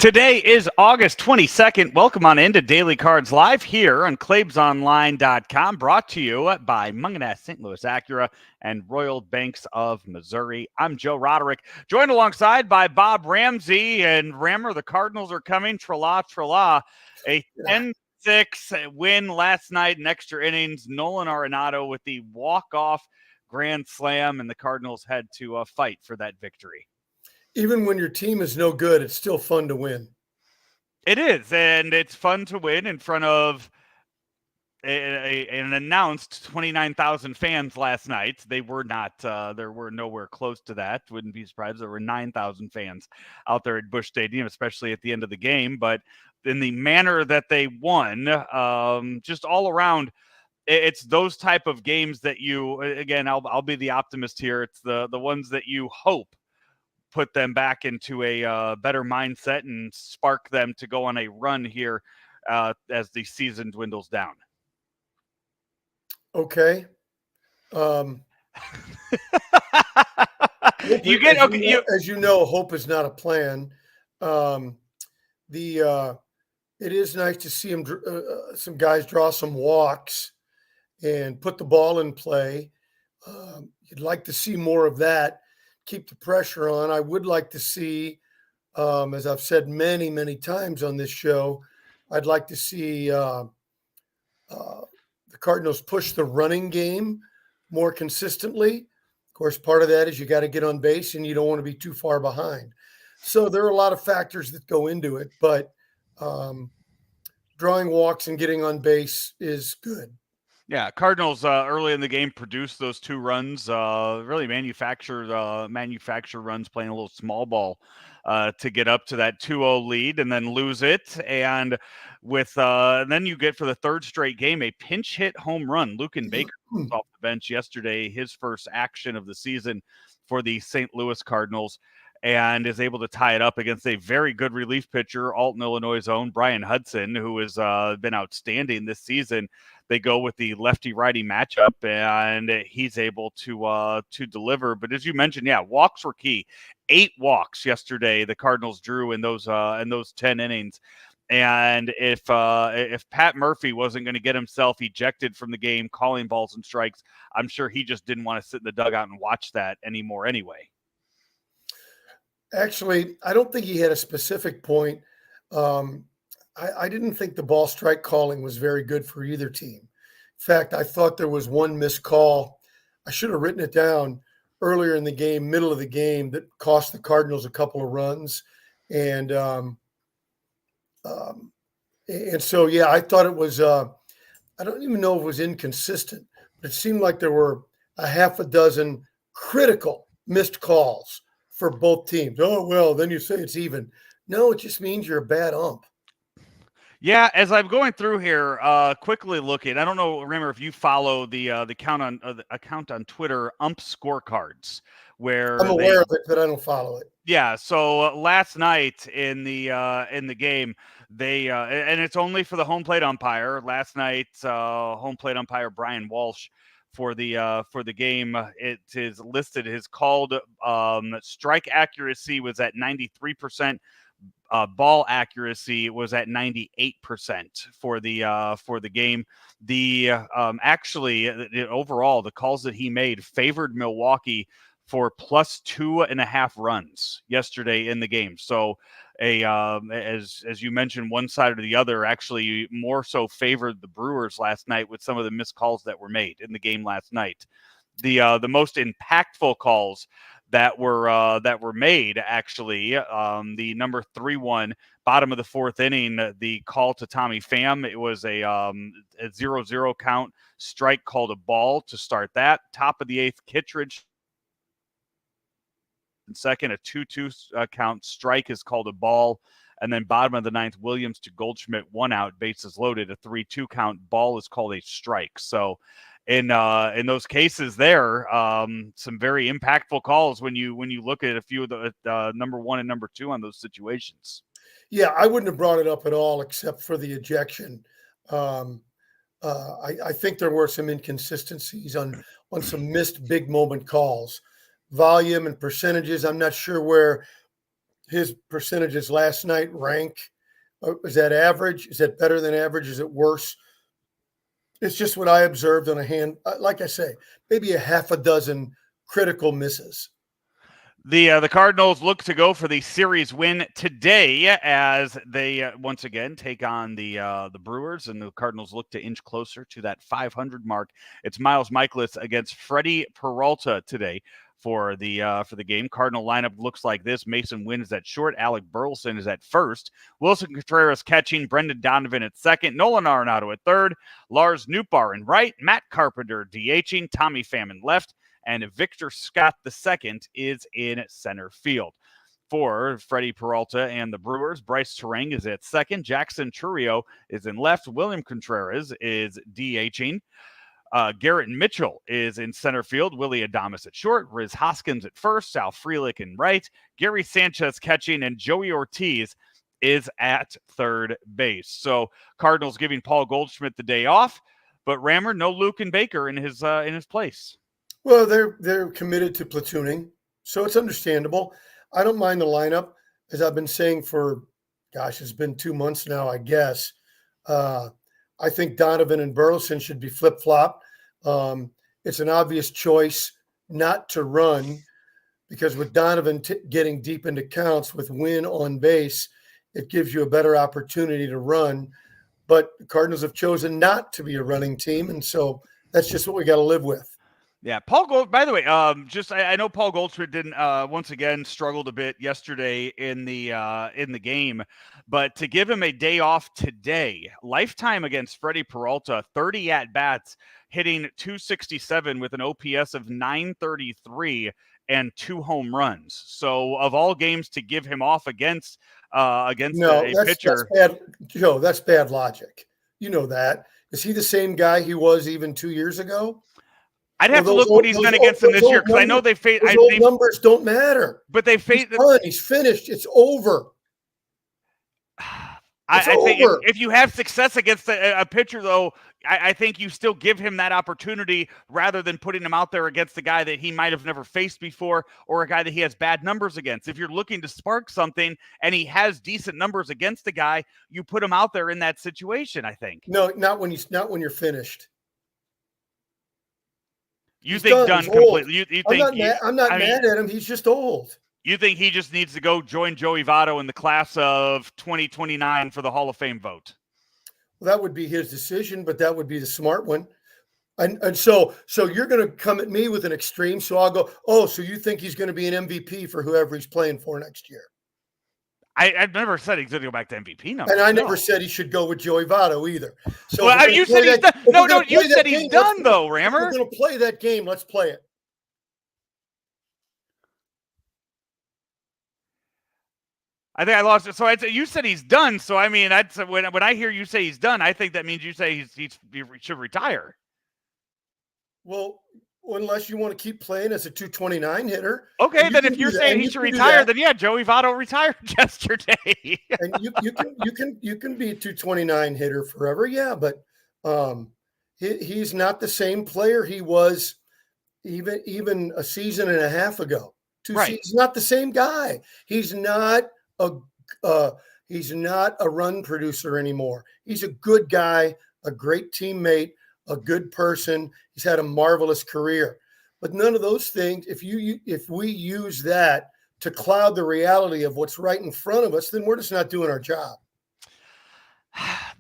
Today is August 22nd. Welcome on into Daily Cards Live here on ClaibsOnline.com, brought to you by Munganess St. Louis Acura and Royal Banks of Missouri. I'm Joe Roderick, joined alongside by Bob Ramsey. And Rammer, the Cardinals are coming. Tra-la, tra-la. A 10-6 win last night in extra innings. Nolan Arenado with the walk-off grand slam, and the Cardinals had to fight for that victory. Even when your team is no good, it's still fun to win. It is, and it's fun to win in front of an announced 29,000 fans last night. They were not, there were nowhere close to that. Wouldn't be surprised. There were 9,000 fans out there at Busch Stadium, especially at the end of the game. But in the manner that they won, just all around, it's those type of games that you, again, I'll be the optimist here. It's the ones that you hope put them back into a better mindset and spark them to go on a run here as the season dwindles down. Okay. As you know, hope is not a plan. It is nice to see some guys draw some walks and put the ball in play. You'd like to see more of that. Keep the pressure on. I would like to see, as I've said many, many times on this show, I'd like to see the Cardinals push the running game more consistently. Of course, part of that is you got to get on base and you don't want to be too far behind. So there are a lot of factors that go into it, but drawing walks and getting on base is good. Yeah, Cardinals early in the game produced those two runs, really manufacture runs, playing a little small ball to get up to that 2-0 lead and then lose it. And with then you get for the third straight game a pinch hit home run. Lucan Baker was off the bench yesterday, his first action of the season for the St. Louis Cardinals, and is able to tie it up against a very good relief pitcher, Alton, Illinois' own Brian Hudson, who has been outstanding this season. They go with the lefty-righty matchup, and he's able to deliver. But as you mentioned, yeah, walks were key. 8 walks yesterday the Cardinals drew in those 10 innings. And if Pat Murphy wasn't going to get himself ejected from the game, calling balls and strikes, I'm sure he just didn't want to sit in the dugout and watch that anymore anyway. Actually, I don't think he had a specific point. I didn't think the ball strike calling was very good for either team. In fact, I thought there was one missed call. I should have written it down earlier in the game, middle of the game, that cost the Cardinals a couple of runs. And so, yeah, I thought it was I don't even know if it was inconsistent, but it seemed like there were a half a dozen critical missed calls for both teams. Oh, well, then you say it's even. No, it just means you're a bad ump. Yeah, as I'm going through here, quickly looking, I don't know, Rimmer, if you follow the account on Twitter, Ump Scorecards, where I'm aware of it, but I don't follow it. Yeah, so last night in the game, they and it's only for the home plate umpire. Last night, home plate umpire Brian Walsh for the game, it is listed. His called strike accuracy was at 93%. Ball accuracy was at 98% for the game. The overall, the calls that he made favored Milwaukee for plus 2.5 runs yesterday in the game. So as you mentioned, one side or the other actually more so favored the Brewers last night with some of the missed calls that were made in the game last night. The most impactful calls that were made, actually, the number 3-1, bottom of the fourth inning, the call to Tommy Pham. It was a 0-0 count, strike called a ball to start that. Top of the eighth, Kittredge. Second, a 2-2 count, strike is called a ball. And then bottom of the ninth, Williams to Goldschmidt, 1 out, bases loaded, a 3-2 count, ball is called a strike. So in those cases there, some very impactful calls when you look at a few of the number 1 and number 2 on those situations. Yeah, I wouldn't have brought it up at all except for the ejection. I think there were some inconsistencies on some missed big moment calls. Volume and percentages, I'm not sure where his percentages last night rank? Is that average? Is that better than average? Is it worse? It's just what I observed on a hand. Like I say, maybe a half a dozen critical misses. The Cardinals look to go for the series win today as they once again take on the Brewers, and the Cardinals look to inch closer to that 500 mark. It's Miles Mikolas against Freddie Peralta today for the game. Cardinal lineup looks like this: Mason Wynn is at short, Alec Burleson is at first, Wilson Contreras catching, Brendan Donovan at second, Nolan Arenado at third, Lars Nootbaar in right, Matt Carpenter DHing, Tommy Pham in left, and Victor Scott II is in center field. For Freddie Peralta and the Brewers, Bryce Terang is at second, Jackson Chourio is in left, William Contreras is DHing, Garrett Mitchell is in center field, Willie Adames at short, Riz Hoskins at first, Sal Frelick in right, Gary Sanchez catching, and Joey Ortiz is at third base. So Cardinals giving Paul Goldschmidt the day off, but Rammer, no Luken Baker in his place. Well, they're committed to platooning, so it's understandable. I don't mind the lineup, as I've been saying for, it's been 2 months now, I guess. I think Donovan and Burleson should be flip-flop. It's an obvious choice not to run because with Donovan getting deep into counts with Wynn on base, it gives you a better opportunity to run. But the Cardinals have chosen not to be a running team, and so that's just what we got to live with. Yeah, by the way, I know Paul Goldschmidt didn't once again struggled a bit yesterday in the game, but to give him a day off today, lifetime against Freddie Peralta, 30 at bats, hitting .267 with an OPS of .933 and 2 home runs. So of all games to give him off against a pitcher, that's bad, Joe. That's bad logic. You know that. Is he the same guy he was even 2 years ago? I'd have to look what he's done against them this year because I know they faced. Those numbers don't matter. But they faced. He's finished. It's over. I think if you have success against a pitcher, though, I think you still give him that opportunity rather than putting him out there against a guy that he might have never faced before or a guy that he has bad numbers against. If you're looking to spark something and he has decent numbers against a guy, you put him out there in that situation, I think. No, not when you're finished. You think done completely? You think I'm not mad at him. He's just old. You think he just needs to go join Joey Votto in the class of 2029 for the Hall of Fame vote? Well, that would be his decision, but that would be the smart one. And so you're going to come at me with an extreme. So I'll go, oh, so you think he's going to be an MVP for whoever he's playing for next year? I've never said he's going to go back to MVP numbers. And I never said he should go with Joey Votto either. So you said he's done. No, you said he's done though, Rammer. We're going to play that game. Let's play it. I think I lost it. So you said he's done. So I mean, when I hear you say he's done, I think that means you say he should retire. Well, unless you want to keep playing as a 229 hitter. Okay, then if you're saying he should retire, then yeah, Joey Votto retired yesterday. And you can be a 229 hitter forever, yeah, but he's not the same player he was even a season and a half ago. He's not the same guy. He's not a run producer anymore. He's a good guy, a great teammate, a good person. He's had a marvelous career. But none of those things, if we use that to cloud the reality of what's right in front of us, then we're just not doing our job.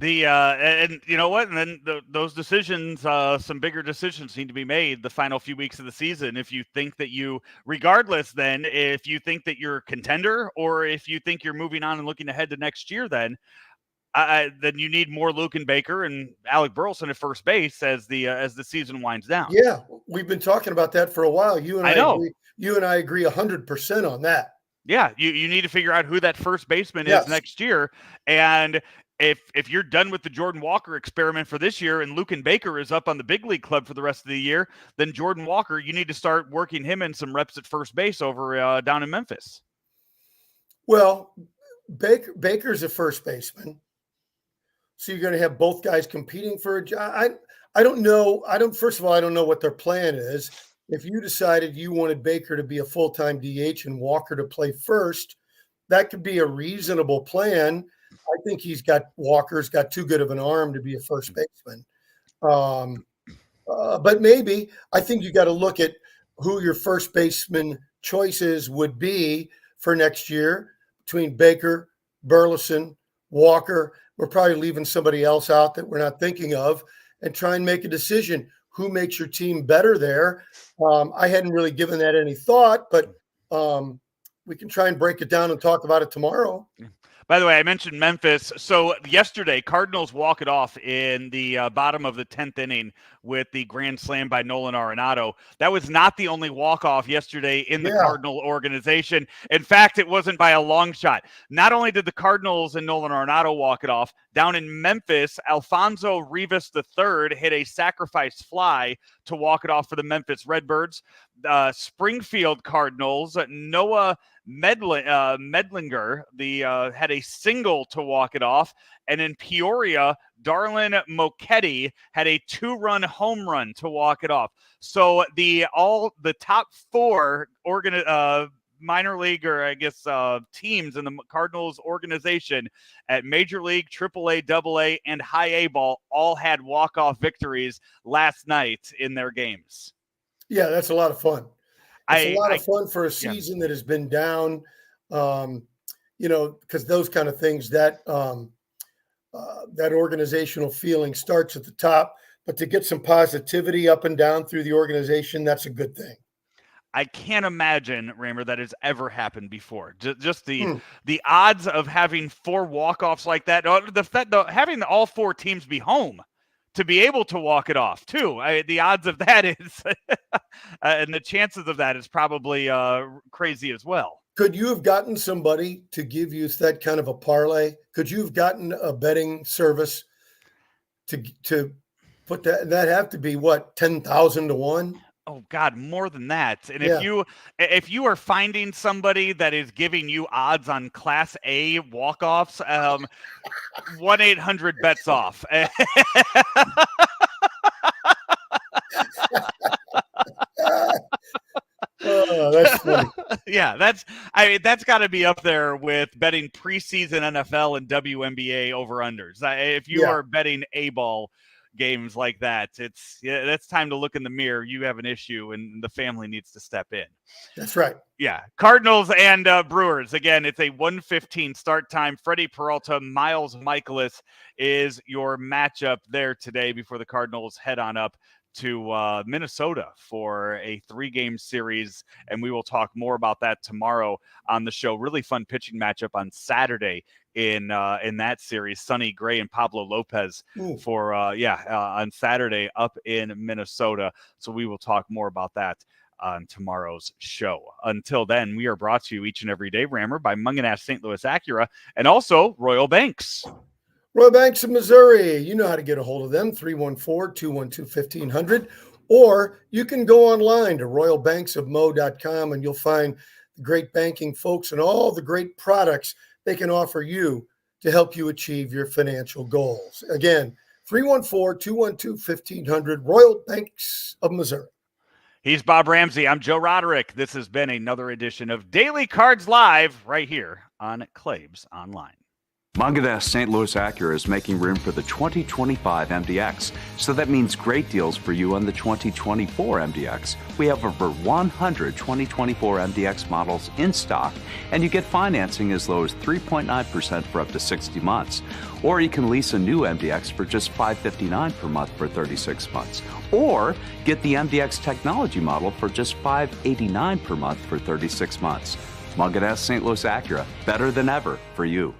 And you know what? And then those decisions, some bigger decisions need to be made the final few weeks of the season. If you think that regardless, then if you think that you're a contender or if you think you're moving on and looking ahead to next year, then you need more Luken Baker and Alec Burleson at first base as the season winds down. Yeah, we've been talking about that for a while. You and I agree 100% on that. Yeah, you need to figure out who that first baseman is next year. And if you're done with the Jordan Walker experiment for this year and Luken Baker is up on the big league club for the rest of the year, then Jordan Walker, you need to start working him in some reps at first base over down in Memphis. Well, Baker's a first baseman. So you're going to have both guys competing for a job. I don't know. First of all, I don't know what their plan is. If you decided you wanted Baker to be a full-time DH and Walker to play first, that could be a reasonable plan. I think Walker's got too good of an arm to be a first baseman. But maybe I think you got to look at who your first baseman choices would be for next year between Baker, Burleson, Walker. We're probably leaving somebody else out that we're not thinking of, and try and make a decision. Who makes your team better there? I hadn't really given that any thought, but we can try and break it down and talk about it tomorrow. By the way, I mentioned Memphis. So yesterday, Cardinals walk it off in the bottom of the 10th inning with the grand slam by Nolan Arenado. That was not the only walk-off yesterday in the Cardinal organization. In fact, it wasn't by a long shot. Not only did the Cardinals and Nolan Arenado walk it off, down in Memphis, Alfonso Rivas III hit a sacrifice fly to walk it off for the Memphis Redbirds. Springfield Cardinals, Noah Medlinger, had a single to walk it off. And in Peoria, Darlin Moketti had a 2-run home run to walk it off. So the top 4 minor league, or I guess teams in the Cardinals organization at Major League, AAA, AA, and High A ball all had walk-off victories last night in their games. Yeah, that's a lot of fun. It's a lot of fun for a season that has been down, because those kind of things, that organizational feeling starts at the top, but to get some positivity up and down through the organization, that's a good thing. I can't imagine, Raymer, that has ever happened before. Just the odds of having 4 walk-offs like that, having all 4 teams be home to be able to walk it off too. The odds of that is, and the chances of that is probably crazy as well. Could you have gotten somebody to give you that kind of a parlay? Could you have gotten a betting service to put that have to be what, 10,000 to 1? Oh God, more than that. And if you are finding somebody that is giving you odds on Class A walk-offs, 1-800-BETS-OFF. Oh, that's funny. Yeah, that's got to be up there with betting preseason NFL and WNBA over-unders. If you are betting A-ball games like that, that's time to look in the mirror. You have an issue and the family needs to step in. That's right. Yeah. Cardinals and Brewers. Again, it's a 1:15 start time. Freddie Peralta, Miles Michaelis is your matchup there today before the Cardinals head on up to Minnesota for a 3-game series, and we will talk more about that tomorrow on the show. Really fun pitching matchup on Saturday in that series. Sonny Gray and Pablo Lopez on Saturday up in Minnesota. So we will talk more about that on tomorrow's show. Until then, we are brought to you each and every day, Rammer, by Munganast St. Louis Acura and also Royal Banks. Royal Banks of Missouri. You know how to get a hold of them, 314-212-1500. Or you can go online to royalbanksofmo.com and you'll find the great banking folks and all the great products they can offer you to help you achieve your financial goals. Again, 314-212-1500, Royal Banks of Missouri. He's Bob Ramsey. I'm Joe Roderick. This has been another edition of Daily Cards Live right here on Claibs Online. Munganast St. Louis Acura is making room for the 2025 MDX, so that means great deals for you on the 2024 MDX. We have over 100 2024 MDX models in stock, and you get financing as low as 3.9% for up to 60 months. Or you can lease a new MDX for just $559 per month for 36 months. Or get the MDX technology model for just $589 per month for 36 months. Munganast St. Louis Acura, better than ever for you.